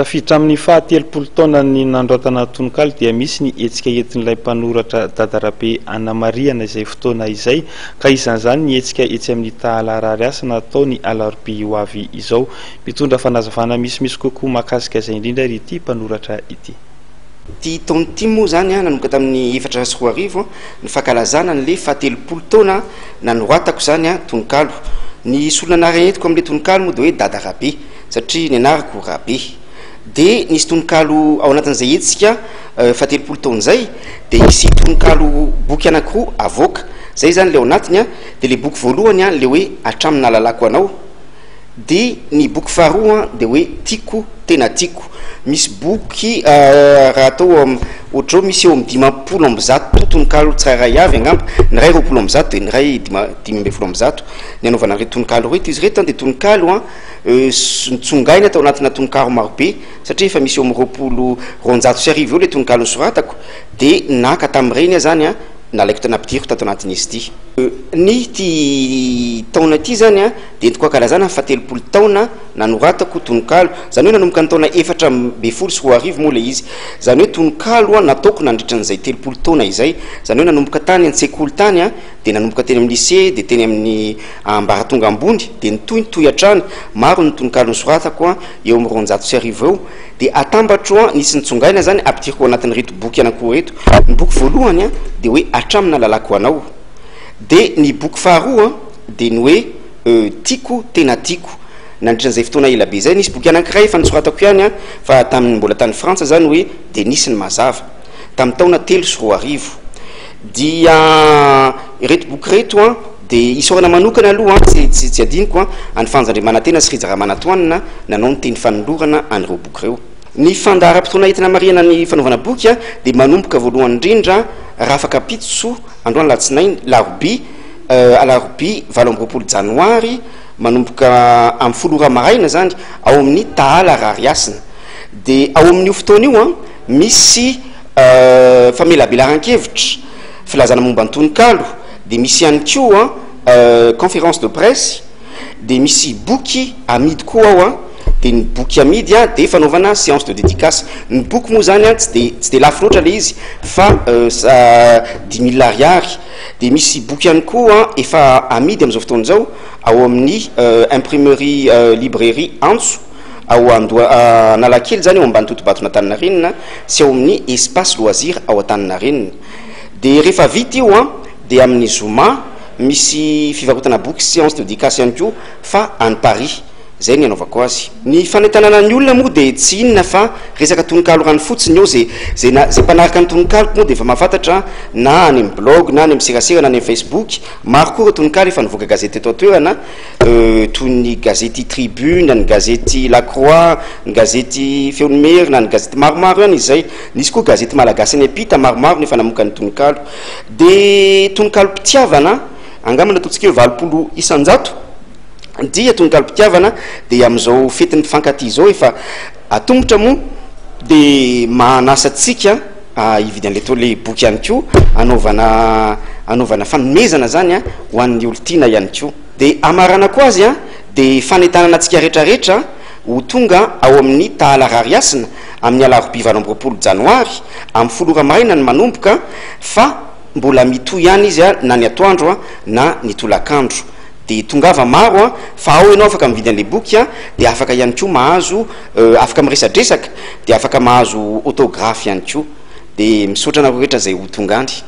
tafiditra amin'ny fahatelopolo taona ny nandroatana tononkalo dia misy ny hetsika entin'ilay mpanoratra Dadarabe Anna Mariana izay fotoana izay ka isan'izany ny hetsika etsy amin'ny Tahalarary asa natao ny alarobia ho avy izao mitondra fanazavana misimisy kokoa mahakasika izay indrindra ry ity mpanoratra ity. Ty taona ty moa zany nanomboka tamin'ny 2014 ny fankalazana n'le fahatelopolo taona nanoratako zany tononkalo. Ny solona anarana entiko amin'le tononkalo moa dia hoe Dadarabe satria ny anarako Rabe. De nisy tononkalo ao anatin'izay hetsika fahatelopolo taona zay dia isy tononkalo boky anankiroa avoaka zay zany le ao anatiny dia le boky voalohany le hoe Hatramin'ny nahalalako anao, dia ny boky faharoa dia hoe Tiako tena tiako. Misy boky raha atao ohatrao misy eo amin'ny 50 tononkalo tsirairay avy angamba, ny ray 20 dia ny ray 15 ny anaovana reto tononkalo reto. Izy reto dia tononkalo nitsongaina tao anatina tononkalo marobe satria efa misy eo amin'ny 20 eo le tononkalo soratako dia naka tamin'ireny zany nalaiko tanapitiako tato anatin'izy ity. Ny ty taona ity zany dia entiko ankalazana fahatelopolo taona nanoratako tononkalo, zany hoe nanomboka ny taona 420 moa le izy. Zany hoe tononkalo nataoko nandritra n'izay 30 taona izay, zany hoe nanomboka tany an-tsekoly tany dia nanomboka teny amin'ny lycée dia teny amin'ny ambaratonga ambony dia nitoy hatrany. Maro ny tononkalo nosoratako eo amin'ny 200 eo dia atambatro nisy nitsongaina zany ampitiriko anatin'ny reto boky anankiroa reto. Ny boky voalohany dia hoe Hatramin'ny nahalalako anao, dia ny boky faharoa dia ny hoe Tiako tena tiako. Nandritra n'izay fotoana ela be zay nisy boky anankiray efa nisoratako ihany fa tamin'ny mbola tany Frantsa zany hoe Denis ny mazava tamin'ny taona 3 dia reto boky reto dia isorana manokana aloha tsy adiniko any Fanjandriamanantena sy Rijaramanatoanina nanao ny teny fanolorana an'ireo boky reo. Ny fandaharam-potoana entina Mariana ny fanaovana boky dia manomboka voalohany indrindra Rafakapitso androany latsinainy larobia alarobia 20 janoary manomboka amin'ny 10 maraina zany ao amin'ny Tahalarary asina. Dia ao amin'io fotoana io misy famelabelaran-kevitra filazana momba ny tononkalo, dia misy ihany koa conférence de presse, dia misy boky amidy koa ao dia ny boky amidy dia fanaovana séance de dédicace. Ny boky moa zany tsy dia lafo loatra le izy fa 10 000 ariary. Dia misy boky ihany koa efa amidy amin'izao fotoana izao ao amin'ny imprimerie librairie Antso ao Analakely zany ao ambany Totobatona Antaninarenina sy ao amin'ny espace loisir ao Antaninarenina. Dia rehefa vita io dia amin'ny Zoma misy fivarotana boky séance de dédicace ihany koa fa any Paris. Zay ny anaovako azy. Ny fanentanana ny olona moa dia tsy inona fa resaka tononkalo rano fotsiny eo zay mpanaraka ny tononkalo moa dia efa mahafantatra na any amin'ny blog na any amin'ny serasera na any amin'ny Facebook. Maro koa tononkalo efa nivoaka gazety eto an-toerana toy ny gazety Tribune, ny gazety La Croix, ny gazety Feonimerina, ny gazety maromaro ihany izay. Nisy koa gazety malagasy ny apita maromaro nefa namoaka ny tononkalo. Dia tononkalo mpitiavana angamba nataontsika hoe 20 isanjato dia tononkalo mpitiavana dia amin'izao fetin'ny fankaty zao efa atombotra moa dia manasatsika hividy an'le boky ihany koa anaovana fanomezana zany ho an'ny olontiana ihany koa. Dia amarana koa azy dia fanentanana antsika rehetrarehetra ho tonga ao amin'ny Tahalarary asina amin'ny alarobia 20 janoary amin'ny 10 maraina ny manomboka fa mbola mitoy ihany izy na ny atoandro na ny tolakandro. Dia tongava maro fa ao ianao afaka mividy an'le boky dia afaka ihany koa mahazo afaka miresadresaka dia afaka mahazo autographe ihany koa. Dia misaotra anareo rehetra zay ho tonga andry.